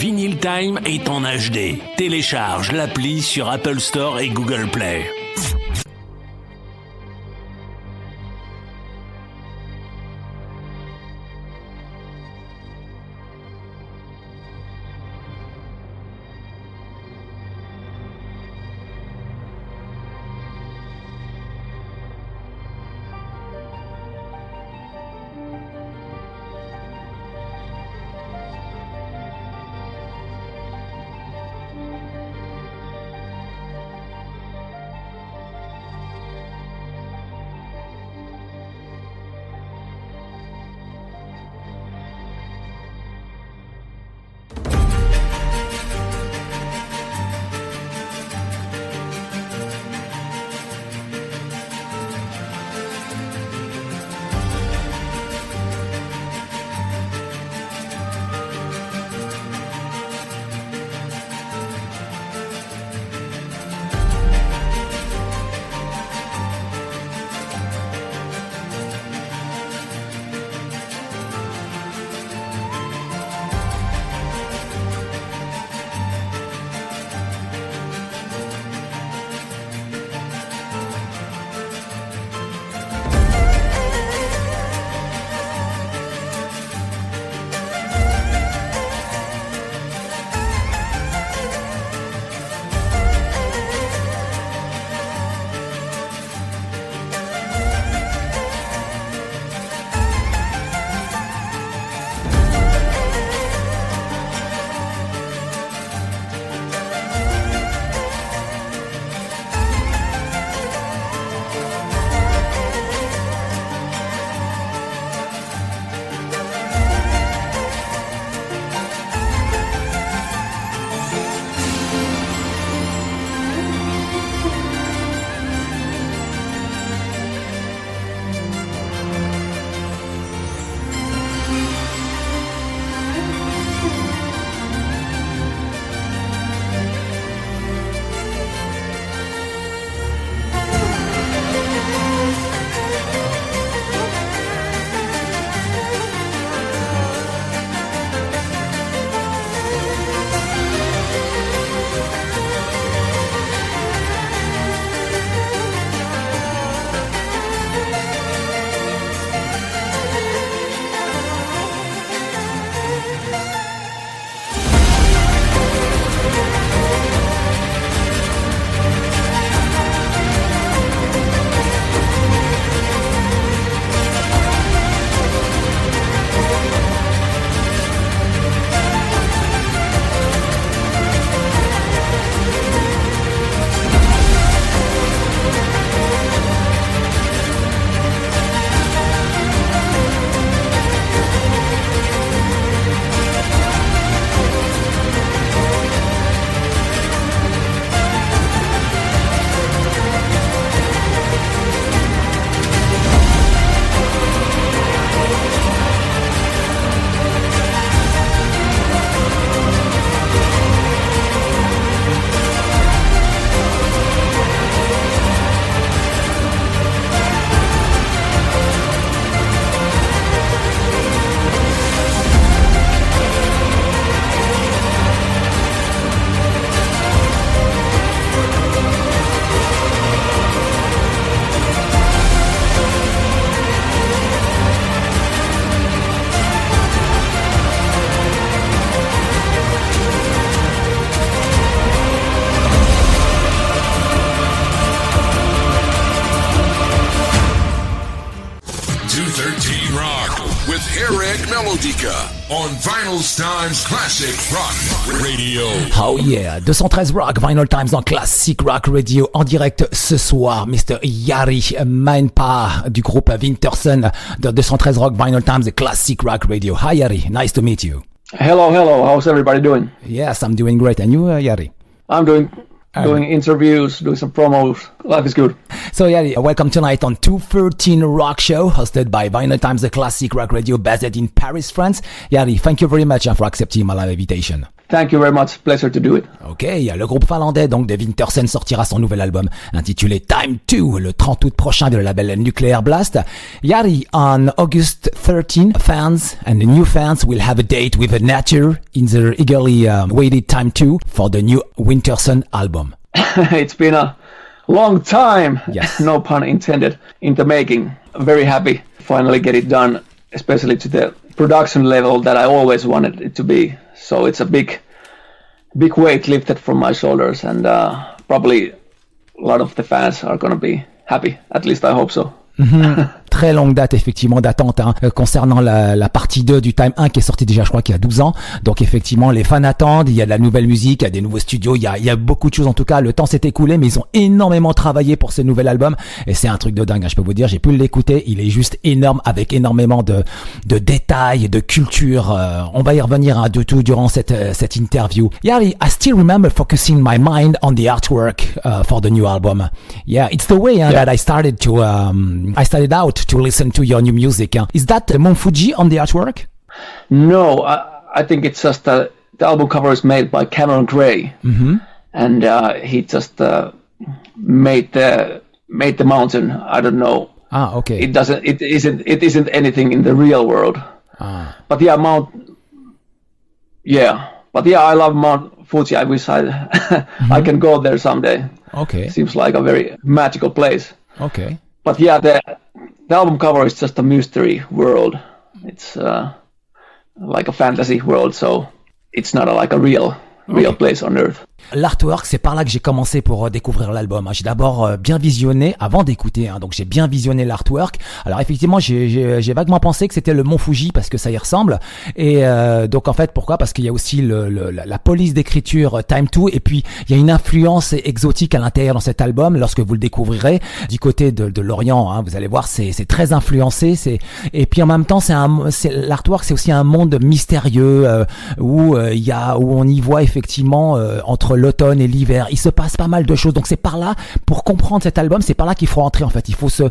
Vinyltime est en HD. Télécharge l'appli sur Apple Store et Google Play. with Harrag Melodica on Vinylestimes Classic Rock Radio. Oh yeah, 213 Rock, Vinylestimes en Classic Rock Radio en direct ce soir. Mr. Jari Mäenpää du groupe Wintersun de 213 Rock, Vinylestimes Classic Rock Radio. Hi Jari, nice to meet you. Hello. How's everybody doing? Yes, I'm doing great. And you, Jari? I'm doing interviews, doing some promos. Life is good. So Jari, welcome tonight on 213 Rock Show, hosted by Vinylestimes, the Classic Rock Radio, based in Paris, France. Jari, thank you very much for accepting my live invitation. Thank you very much. Pleasure to do it. Ok, le groupe finlandais donc de Wintersun sortira son nouvel album intitulé Time 2 le 30 août prochain de le label Nuclear Blast. Jari, on August 13, fans and the new fans will have a date with the nature in the eagerly waited Time 2 for the new Wintersun album. It's been a long time, yes. No pun intended, in the making. I'm very happy to finally get it done, especially to the production level that I always wanted it to be. So it's a big weight lifted from my shoulders, and probably a lot of the fans are going to be happy. At least I hope so. Très longue date effectivement d'attente concernant la partie 2 du Time 1 qui est sortie déjà je crois qu'il y a 12 ans. Donc effectivement les fans attendent, il y a de la nouvelle musique, il y a des nouveaux studios, il y a beaucoup de choses en tout cas. Le temps s'est écoulé mais ils ont énormément travaillé pour ce nouvel album et c'est un truc de dingue, je peux vous dire, j'ai pu l'écouter, il est juste énorme avec énormément de détails, de culture. On va y revenir de tout durant cette interview. Jari, I still remember focusing my mind on the artwork for the new album. Yeah, it's the way that I started out to listen to your new music. Is that Mount Fuji on the artwork? No, I think it's just the album cover is made by Cameron Gray, and he just made the mountain. I don't know. Ah, okay. It isn't anything in the real world. Ah. But yeah, I love Mount Fuji. I wish I can go there someday. Okay. Seems like a very magical place. Okay. But yeah, the album cover is just a mystery world. It's like a fantasy world, so it's not like a real place on Earth. L'artwork, c'est par là que j'ai commencé pour découvrir l'album. J'ai d'abord bien visionné avant d'écouter, donc j'ai bien visionné l'artwork. Alors effectivement, j'ai vaguement pensé que c'était le Mont Fuji parce que ça y ressemble. Et donc en fait, pourquoi ? Parce qu'il y a aussi la police d'écriture Time 2 et puis il y a une influence exotique à l'intérieur dans cet album. Lorsque vous le découvrirez du côté de l'Orient, vous allez voir, c'est très influencé. Et puis en même temps, l'artwork, c'est aussi un monde mystérieux où on y voit effectivement entre l'automne et l'hiver, il se passe pas mal de choses. Donc c'est par là, pour comprendre cet album, c'est par là qu'il faut entrer en fait. Il faut se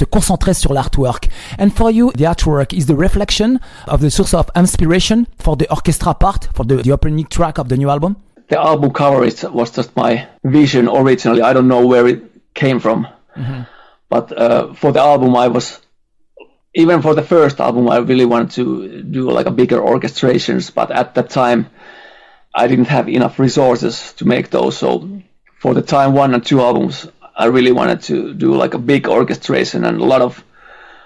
concentrer sur l'artwork. And for you, the artwork is the reflection of the source of inspiration for the orchestra part, for the opening track of the new album. The album cover was just my vision originally. I don't know where it came from, but for the album, even for the first album, I really wanted to do like a bigger orchestrations, but at that time, I didn't have enough resources to make those. So for the Time 1 and 2 albums, I really wanted to do like a big orchestration and a lot of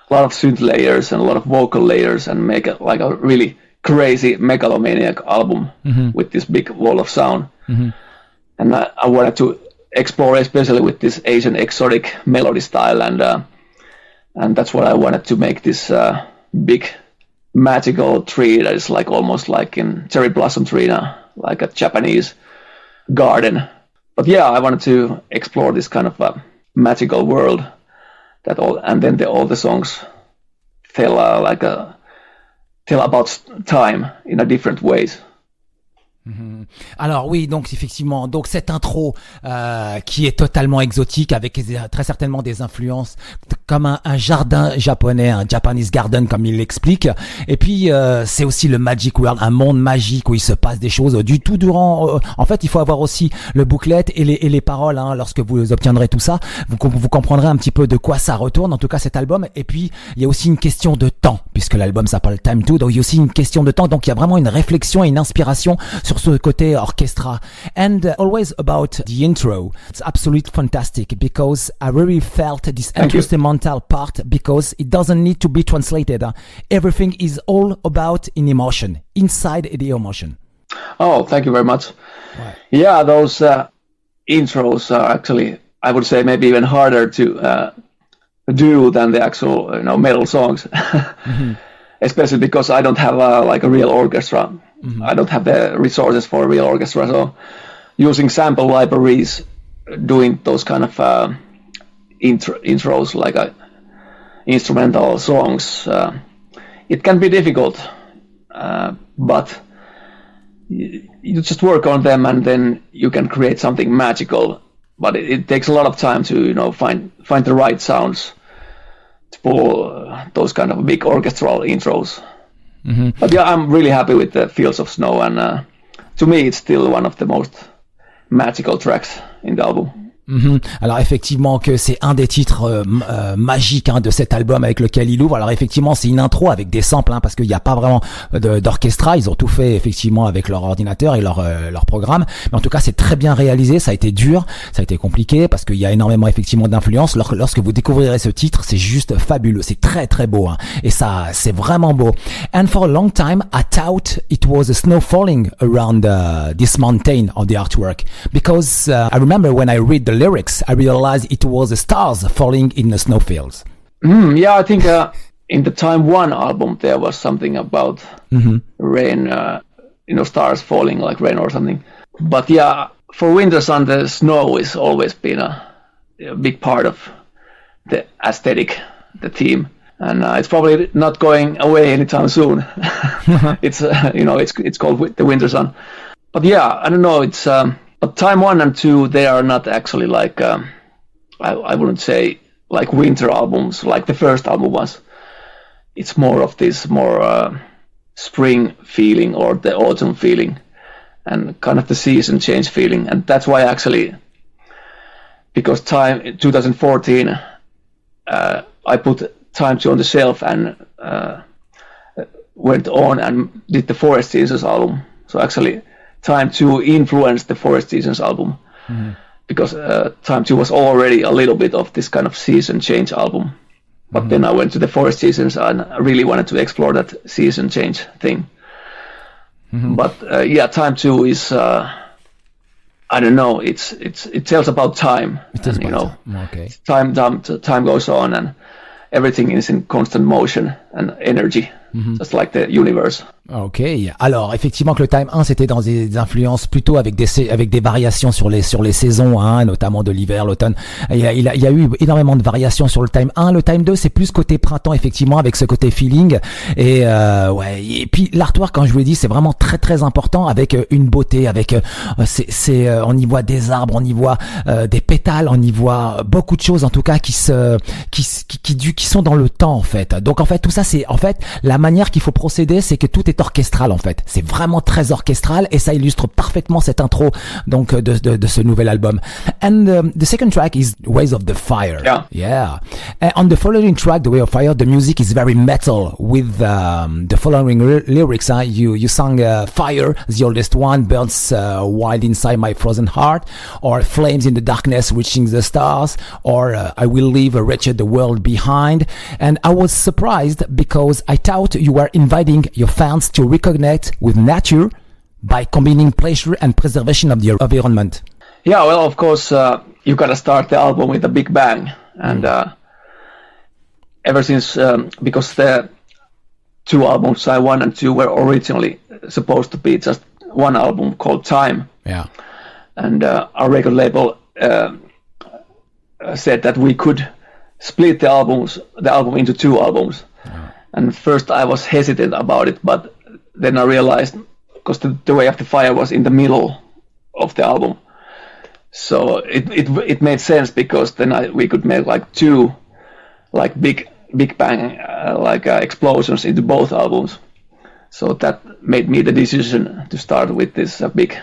synth layers and a lot of vocal layers and make it like a really crazy megalomaniac album with this big wall of sound. And I wanted to explore, especially with this Asian exotic melody style, and that's what I wanted to make this big magical tree that is like almost like in cherry blossom tree now, like a Japanese garden. But yeah, I wanted to explore this kind of a magical world and then all the songs tell about time in a different ways. Alors oui, donc effectivement, donc cette intro qui est totalement exotique avec très certainement des influences comme un jardin japonais, un Japanese garden comme il l'explique. Et puis c'est aussi le Magic World, un monde magique où il se passe des choses du tout durant. En fait, il faut avoir aussi le booklet et les paroles. Lorsque vous obtiendrez tout ça, vous comprendrez un petit peu de quoi ça retourne. En tout cas, cet album. Et puis il y a aussi une question de temps puisque l'album s'appelle Time 2. Donc il y a aussi une question de temps. Donc il y a vraiment une réflexion et une inspiration sur ce côté orchestra. And always about the intro, it's absolutely fantastic because I really felt this instrumental part because it doesn't need to be translated. Everything is all about in emotion, inside the emotion. Oh, thank you very much. Right. Yeah, those intros are actually, I would say, maybe even harder to do than the actual metal songs. Especially because I don't have like a real orchestra. I don't have the resources for a real orchestra, so using sample libraries, doing those kind of intros like instrumental songs, it can be difficult, but you just work on them and then you can create something magical. But it takes a lot of time to find the right sounds to pull those kind of big orchestral intros. But yeah, I'm really happy with the Fields of Snow, and to me, it's still one of the most magical tracks in the album. Alors effectivement que c'est un des titres magiques de cet album avec lequel il ouvre. Alors effectivement c'est une intro avec des samples parce qu'il n'y a pas vraiment d'orchestra. Ils ont tout fait effectivement avec leur ordinateur et leur programme. Mais en tout cas c'est très bien réalisé. Ça a été dur, ça a été compliqué parce qu'il y a énormément effectivement d'influence. Lorsque vous découvrirez ce titre, c'est juste fabuleux. C'est très très beau et ça c'est vraiment beau. And for a long time I thought it was a snow falling around this mountain of the artwork because I remember when I read the lyrics, I realized it was the stars falling in the snowfields. Yeah, I think in the Time One album there was something about rain, stars falling like rain or something. But yeah, for Wintersun, the snow has always been a big part of the aesthetic, the theme, and it's probably not going away anytime soon. It's it's called the Wintersun. But yeah, I don't know. It's but Time 1 and 2, they are not actually like, I wouldn't say like winter albums like the first album was. It's more of this more spring feeling or the autumn feeling and kind of the season change feeling. And that's why actually, because Time 2014, I put Time 2 on the shelf and went on and did the Forest Seasons album. So actually, Time 2 influenced the Forest Seasons album because Time 2 was already a little bit of this kind of season change album. But then I went to the Forest Seasons and I really wanted to explore that season change thing. But yeah, Time 2 is, I don't know, it tells about time. Time goes on and everything is in constant motion and energy. Just like the universe. Ok. Alors effectivement que le Time 1 c'était dans des influences plutôt avec des variations sur les saisons, notamment de l'hiver, l'automne. Il y a eu énormément de variations sur le Time 1. Le Time 2 c'est plus côté printemps effectivement avec ce côté feeling et et puis l'artwork quand je vous l'ai dit c'est vraiment très très important avec une beauté avec on y voit des arbres, on y voit des pétales, on y voit beaucoup de choses en tout cas qui sont dans le temps en fait. Donc en fait tout ça c'est en fait la manière qu'il faut procéder, c'est que tout est orchestral en fait. C'est vraiment très orchestral et ça illustre parfaitement cette intro donc de ce nouvel album. And the second track is Ways of the Fire. Yeah. And on the following track, The Way of Fire, the music is very metal with the following lyrics. You sang Fire, the oldest one, burns wild inside my frozen heart, or Flames in the darkness reaching the stars, or I will leave a wretched world behind. And I was surprised because I thought you were inviting your fans to reconnect with nature by combining pleasure and preservation of the environment. Yeah, well, of course, you gotta start the album with a big bang. And ever since, because the two albums, Side 1 and 2, were originally supposed to be just one album called Time. Yeah. And our record label said that we could split the album into two albums. And first I was hesitant about it, but then I realized, because the Way of the Fire was in the middle of the album, so it made sense because then we could make like two, like big bang, explosions into both albums. So that made me the decision to start with this big,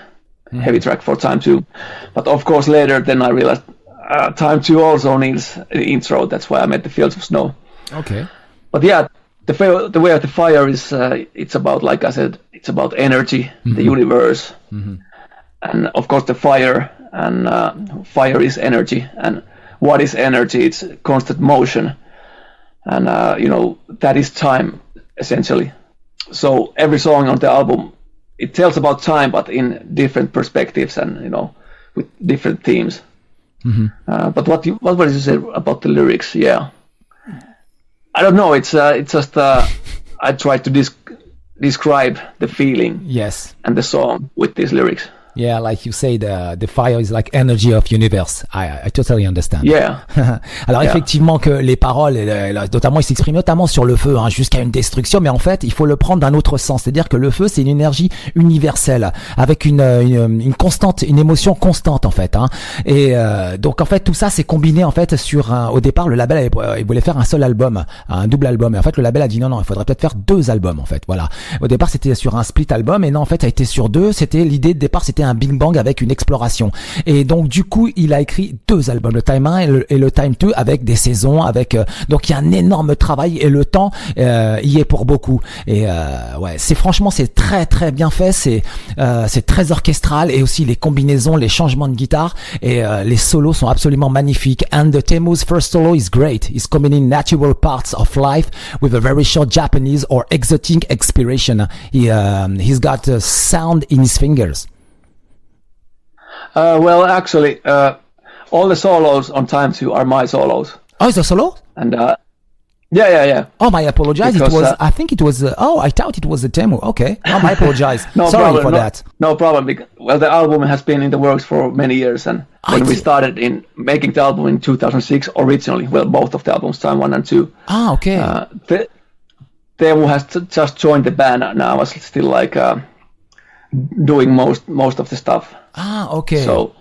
heavy track for Time 2. But of course later then I realized Time 2 also needs an intro. That's why I made the Fields of Snow. Okay. But yeah. The Way of the Fire is, it's about, like I said, it's about energy, the universe, and of course the fire, and fire is energy, and what is energy? It's constant motion, and that is time, essentially. So every song on the album, it tells about time, but in different perspectives and, with different themes. But what did you say about the lyrics? Yeah. I don't know. It's just I tried to describe the feeling, yes, and the song with these lyrics. Yeah, like you say, the fire is like energy of universe. I totally understand. Yeah. Alors effectivement que les paroles, notamment il s'exprime notamment sur le feu, hein, jusqu'à une destruction, mais en fait il faut le prendre d'un autre sens, c'est-à-dire que le feu c'est une énergie universelle avec une constante, une émotion constante en fait. Hein. Et donc en fait tout ça c'est combiné en fait au départ le label il voulait faire un seul album, un double album, et en fait le label a dit non il faudrait peut-être faire 2 albums en fait. Voilà. Au départ c'était sur un split album, et non en fait ça a été sur 2. C'était l'idée de départ, c'était un Big Bang avec une exploration. Et donc du coup, il a écrit 2 albums, le Time 1 et le Time 2, avec des saisons, avec donc il y a un énorme travail, et le temps y est pour beaucoup. Et ouais, c'est très très bien fait, c'est très orchestral, et aussi les combinaisons, les changements de guitare, et les solos sont absolument magnifiques. And the Temu's first solo is great. He's combining natural parts of life with a very short Japanese or exotic inspiration. He's got sound in his fingers. Well, actually, all the solos on Time 2 are my solos. Oh, it's a solo? And yeah. Oh, my apologize. Because, I think it was. I thought it was the Temu. Okay. Oh, my apologize. No Sorry problem, for that. No problem. Well, the album has been in the works for many years, and when we started in making the album in 2006 originally, well, both of the albums, Time 1 and 2. Ah, okay. Temu has just joined the band now. I was still like doing most of the stuff. Ah, okay. So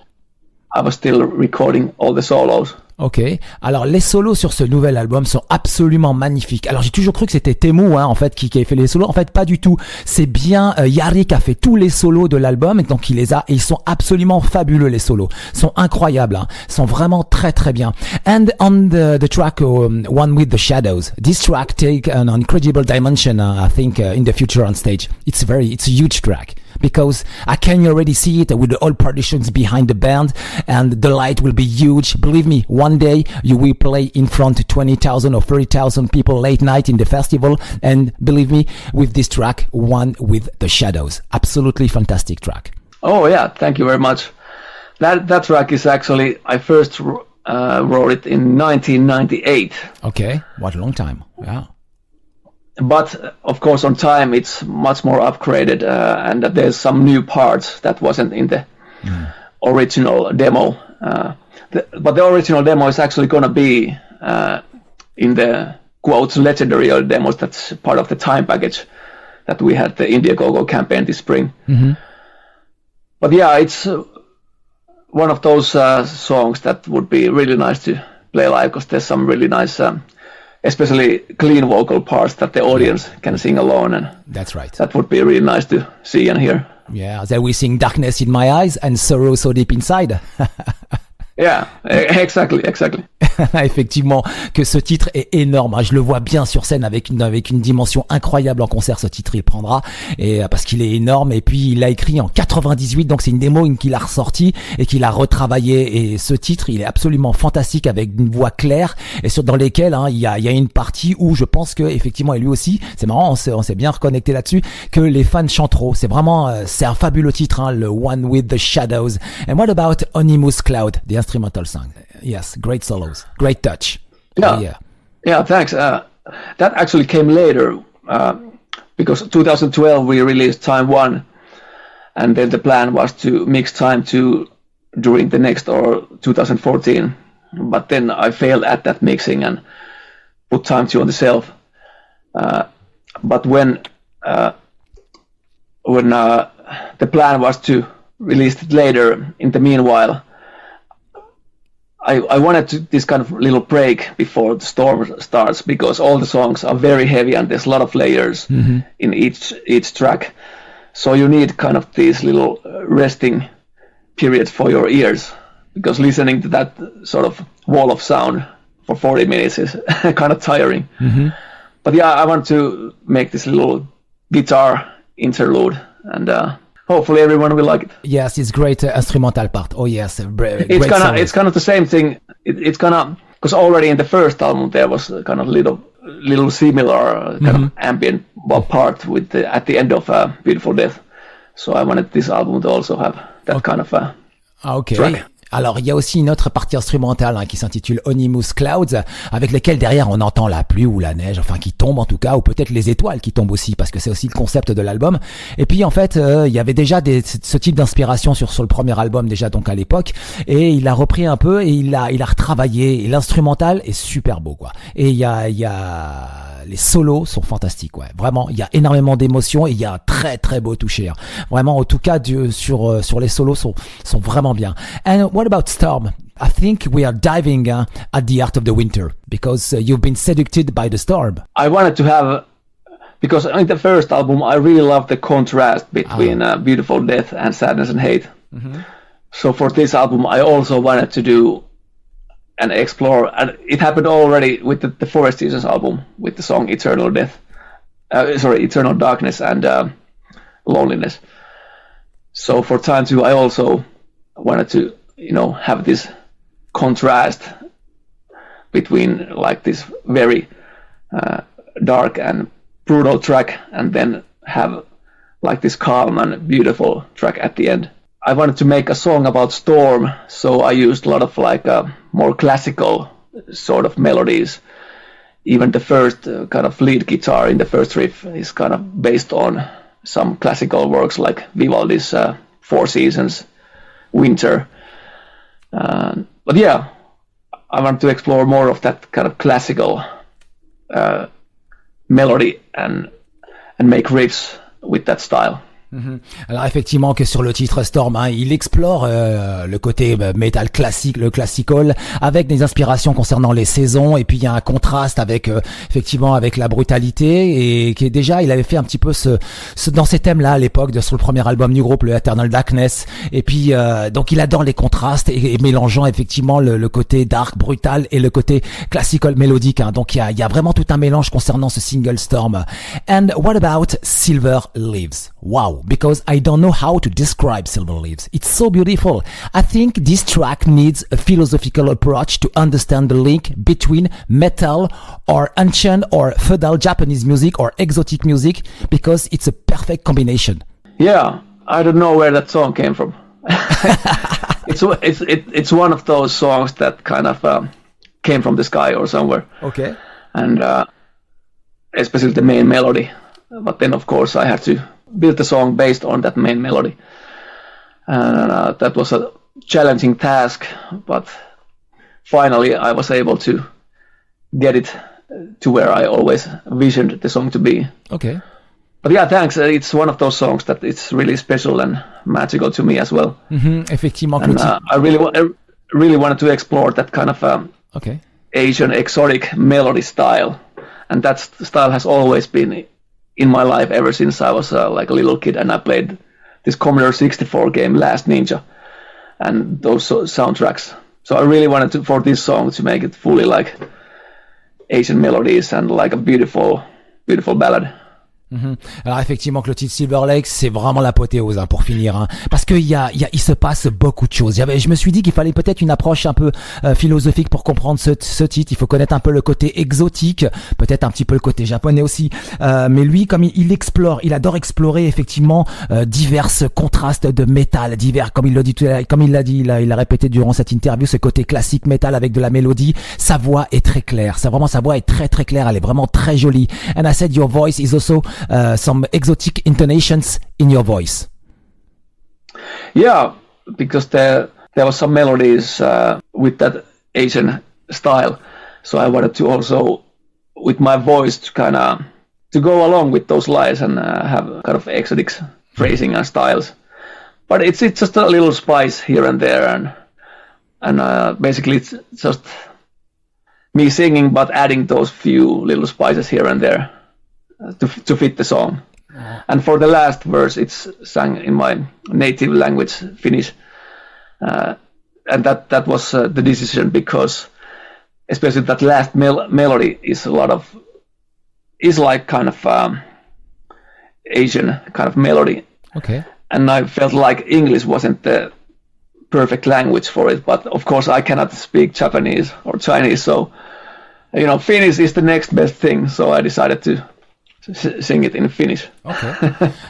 I was still recording all the solos. Ok. Alors les solos sur ce nouvel album sont absolument magnifiques. Alors j'ai toujours cru que c'était Temu en fait qui avait fait les solos. En fait pas du tout. C'est bien Jari qui a fait tous les solos de l'album, et donc il les a, et ils sont absolument fabuleux, les solos. Ils sont incroyables, hein. Ils sont vraiment très très bien. And on the track One with the Shadows, this track take an incredible dimension, I think in the future on stage. It's a huge track. Because I can already see it with all productions behind the band, and the light will be huge. Believe me, one day you will play in front of 20,000 or 30,000 people late night in the festival, and believe me, with this track, One with the Shadows, absolutely fantastic track. Oh yeah, thank you very much. That track is actually, I first wrote it in 1998. Okay, what a long time, yeah. But of course, on Time it's much more upgraded, and there's some new parts that wasn't in the original demo. But the original demo is actually going to be in the quotes legendary demos. That's part of the Time package that we had the Indiegogo campaign this spring. Mm-hmm. But yeah, it's one of those songs that would be really nice to play live, because there's some really nice. Especially clean vocal parts that the audience can sing alone, and that's right. That would be really nice to see and hear. Yeah, they will sing Darkness in My Eyes and Sorrow So Deep Inside. Yeah, exactly. Effectivement, que ce titre est énorme. Je le vois bien sur scène avec une dimension incroyable en concert. Ce titre, il prendra, et parce qu'il est énorme. Et puis il l'a écrit en 98, donc c'est une démo qu'il a ressorti et qu'il a retravaillé. Et ce titre, il est absolument fantastique, avec une voix claire, et dans lesquelles il y a une partie où je pense que effectivement, et lui aussi, c'est marrant, on s'est bien reconnecté là-dessus, que les fans chantent trop. C'est vraiment, c'est un fabuleux titre, le One with the Shadows. And what about Onimus Cloud, the instrumental song? Yes, great solos, great touch. Yeah, thanks. That actually came later, because 2012 we released Time 1, and then the plan was to mix Time 2 during the next, or 2014. But then I failed at that mixing and put Time 2 on the shelf. But when the plan was to release it later, in the meanwhile, I wanted this kind of little break before the storm starts, because all the songs are very heavy and there's a lot of layers in each track. So you need kind of these little resting periods for your ears, because listening to that sort of wall of sound for 40 minutes is kind of tiring. Mm-hmm. But yeah, I want to make this little guitar interlude, and hopefully everyone will like it. Yes, it's great instrumental part. Oh yes, it's kind of the same thing. It's kind of, because already in the first album there was kind of little similar kind of ambient part with at the end of Beautiful Death. So I wanted this album to also have that kind of track. Alors, il y a aussi une autre partie instrumentale qui s'intitule Onimus Clouds, avec lesquelles derrière on entend la pluie ou la neige, enfin qui tombe en tout cas, ou peut-être les étoiles qui tombent aussi, parce que c'est aussi le concept de l'album. Et puis en fait, il y avait déjà ce type d'inspiration sur le premier album déjà donc à l'époque, et il a repris un peu et il a retravaillé. Et l'instrumental est super beau quoi. Et il y a les solos sont fantastiques, ouais. Vraiment, il y a énormément d'émotions et il y a un très très beau toucher. Hein. Vraiment, en tout cas, sur les solos sont vraiment bien. And what about Storm? I think we are diving at the heart of the winter because you've been seduced by the storm. I wanted to have, because in the first album I really loved the contrast between Beautiful Death and Sadness and Hate. Mm-hmm. So for this album I also wanted to do and explore, and it happened already with the Forest Seasons album with the song Eternal Darkness and Loneliness. So for Time 2 I also wanted to, have this contrast between like this very dark and brutal track and then have like this calm and beautiful track at the end. I wanted to make a song about storm, so I used a lot of like more classical sort of melodies. Even the first kind of lead guitar in the first riff is kind of based on some classical works like Vivaldi's Four Seasons, Winter. But yeah, I want to explore more of that kind of classical melody and make riffs with that style. Mm-hmm. Alors effectivement que sur le titre Storm, il explore le côté métal classique, le classical, avec des inspirations concernant les saisons, et puis il y a un contraste avec effectivement avec la brutalité, et qui est déjà il avait fait un petit peu dans ces thèmes-là à l'époque sur le premier album du groupe, le Eternal Darkness, et puis donc il adore les contrastes et mélangeant effectivement le côté dark, brutal et le côté classical mélodique. Donc il y a vraiment tout un mélange concernant ce single Storm. And what about Silver Leaves? Wow. Because I don't know how to describe Silver Leaves. It's so beautiful. I think this track needs a philosophical approach to understand the link between metal or ancient or feudal Japanese music or exotic music, because it's a perfect combination. Yeah, I don't know where that song came from. It's one of those songs that kind of came from the sky or somewhere. Okay. And especially the main melody. But then of course I had to build a song based on that main melody, and that was a challenging task, but finally I was able to get it to where I always visioned the song to be. Okay. But yeah, thanks. It's one of those songs that it's really special and magical to me as well. Mm-hmm. Effectivement. And I really wanted to explore that kind of Asian exotic melody style, and that style has always been in my life ever since I was like a little kid, and I played this Commodore 64 game Last Ninja and those soundtracks. So I really wanted for this song to make it fully like Asian melodies and like a beautiful ballad. Mm-hmm. Alors effectivement que le titre Silver Lake c'est vraiment l'apothéose pour finir, parce que il se passe beaucoup de choses. Je me suis dit qu'il fallait peut-être une approche un peu philosophique pour comprendre ce titre. Il faut connaître un peu le côté exotique, peut-être un petit peu le côté japonais aussi, mais lui comme il adore explorer effectivement divers contrastes de métal, divers comme il l'a dit, il a répété durant cette interview, ce côté classique métal avec de la mélodie. Sa voix est très claire, sa voix est très très claire, elle est vraiment très jolie. And I said your voice is also some exotic intonations in your voice. Yeah, because there was some melodies with that Asian style, so I wanted to also, with my voice, to go along with those lines and have kind of exotic phrasing and styles. But it's just a little spice here and there, and basically it's just me singing but adding those few little spices here and there to fit the song. And for the last verse it's sung in my native language, Finnish, and that was the decision, because especially that last melody is like kind of Asian kind of melody. Okay. And I felt like English wasn't the perfect language for it, but of course I cannot speak Japanese or Chinese, so Finnish is the next best thing, so I decided to sing it in Finnish.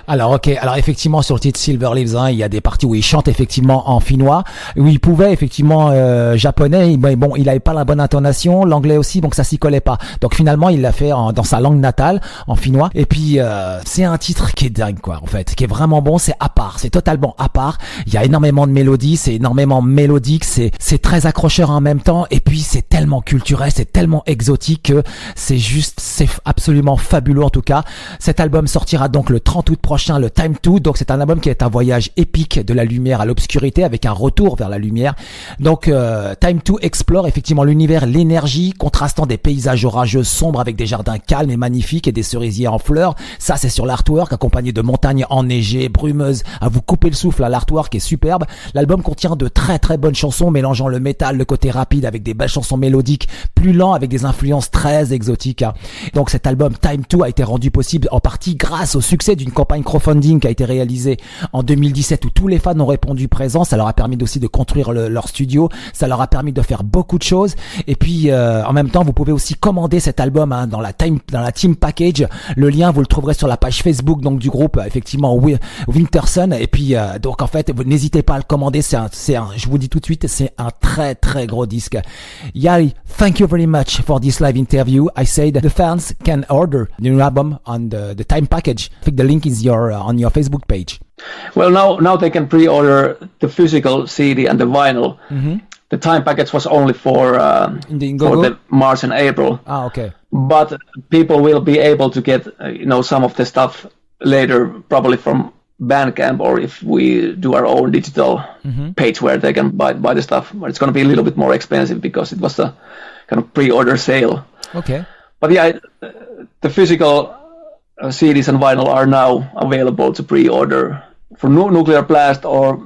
Alors effectivement sur le titre Silver Leaves, il y a des parties où il chante effectivement en finnois, où il pouvait effectivement japonais, mais bon, il avait pas la bonne intonation, l'anglais aussi, donc ça s'y collait pas. Donc finalement, il l'a fait dans sa langue natale, en finnois. Et puis c'est un titre qui est dingue quoi, en fait, qui est vraiment bon. C'est à part, c'est totalement à part. Il y a énormément de mélodies, c'est énormément mélodique, c'est très accrocheur en même temps. Et puis c'est tellement culturel, c'est tellement exotique que c'est absolument fabuleux en tout cas. Cet album sortira donc le 30 août prochain, le Time 2. Donc c'est un album qui est un voyage épique de la lumière à l'obscurité avec un retour vers la lumière. Donc Time 2 explore effectivement l'univers, l'énergie, contrastant des paysages orageux sombres avec des jardins calmes et magnifiques et des cerisiers en fleurs. Ça c'est sur l'artwork, accompagné de montagnes enneigées, brumeuses, à vous couper le souffle. L'artwork est superbe. L'album contient de très très bonnes chansons mélangeant le métal, le côté rapide avec des belles chansons mélodiques, plus lents avec des influences très exotiques. Donc cet album Time 2 a été rendu possible en partie grâce au succès d'une campagne crowdfunding qui a été réalisée en 2017 où tous les fans ont répondu présent. Ça leur a permis aussi de construire leur studio, ça leur a permis de faire beaucoup de choses. Et puis en même temps, vous pouvez aussi commander cet album dans la Team Package. Le lien, vous le trouverez sur la page Facebook donc du groupe effectivement Wintersun. Et puis donc en fait, vous n'hésitez pas à le commander. Je vous dis tout de suite, c'est un très très gros disque. Jari, thank you very much for this live interview. I said the fans can order the new album on the Time Package. I think the link is on your Facebook page. Well, now they can pre-order the physical CD and the vinyl. Mm-hmm. The Time Package was only for the March and April. Ah, okay. But people will be able to get some of the stuff later, probably from Bandcamp, or if we do our own digital page where they can buy the stuff. But it's going to be a little bit more expensive because it was a kind of pre-order sale. Okay. But yeah, the physical CDs and vinyl are now available to pre-order for Nuclear Blast or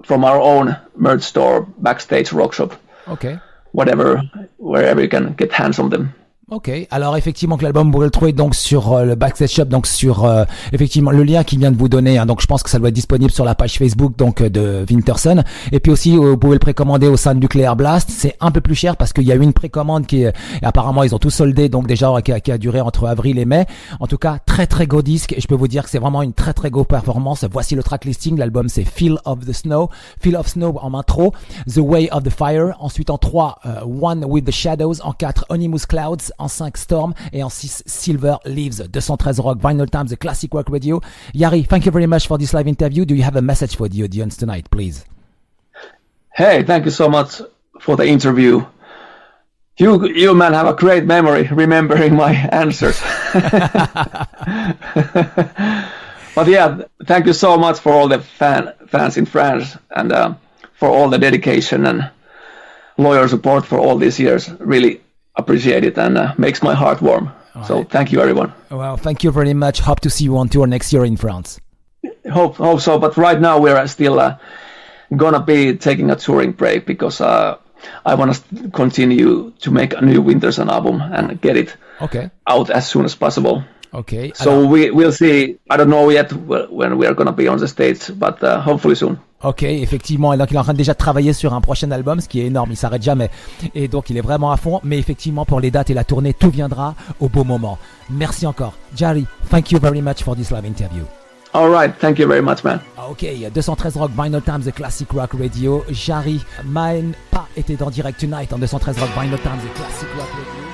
from our own merch store, Backstage Rockshop. Okay. Wherever you can get hands on them. Ok, alors effectivement que l'album vous pouvez le trouver donc sur le Backstage Shop, donc sur effectivement le lien qu'il vient de vous donner, donc je pense que ça doit être disponible sur la page Facebook donc de Wintersun. Et puis aussi vous pouvez le précommander au sein de Nuclear Blast. C'est un peu plus cher parce qu'il y a eu une précommande qui est, et apparemment ils ont tout soldé donc déjà qui a duré entre avril et mai. En tout cas très très gros disque et je peux vous dire que c'est vraiment une très très grosse performance. Voici le track listing. L'album c'est Feel of Snow en intro, The Way of the Fire, ensuite en 3 One with the Shadows, en 4 Onimus Clouds, en 5 Storm et en 6 Silver Leaves. 213 Rock, Vinyl Times, the Classic Rock Radio. Jari, thank you very much for this live interview. Do you have a message for the audience tonight, please? Hey, thank you so much for the interview. You man have a great memory remembering my answers. But yeah, thank you so much for all the fans in France and for all the dedication and loyal support for all these years. Really appreciate it and makes my heart warm. Right. So thank you everyone. Well, thank you very much. Hope to see you on tour next year in France. Hope so, but right now we're still gonna be taking a touring break because I want to continue to make a new Wintersun album and get it out as soon as possible. Okay. So we'll see. I don't know yet when we are gonna be on the stage, but hopefully soon. Ok, effectivement, et donc il est en train déjà de travailler sur un prochain album, ce qui est énorme, il s'arrête jamais. Et donc il est vraiment à fond, mais effectivement pour les dates et la tournée, tout viendra au beau moment. Merci encore. Jari, thank you very much for this live interview. All right, thank you very much, man. Ok, 213 Rock, Vinyl Times, the Classic Rock Radio. Jari Mäenpää était en direct tonight en 213 Rock, Vinyl Times, the Classic Rock Radio.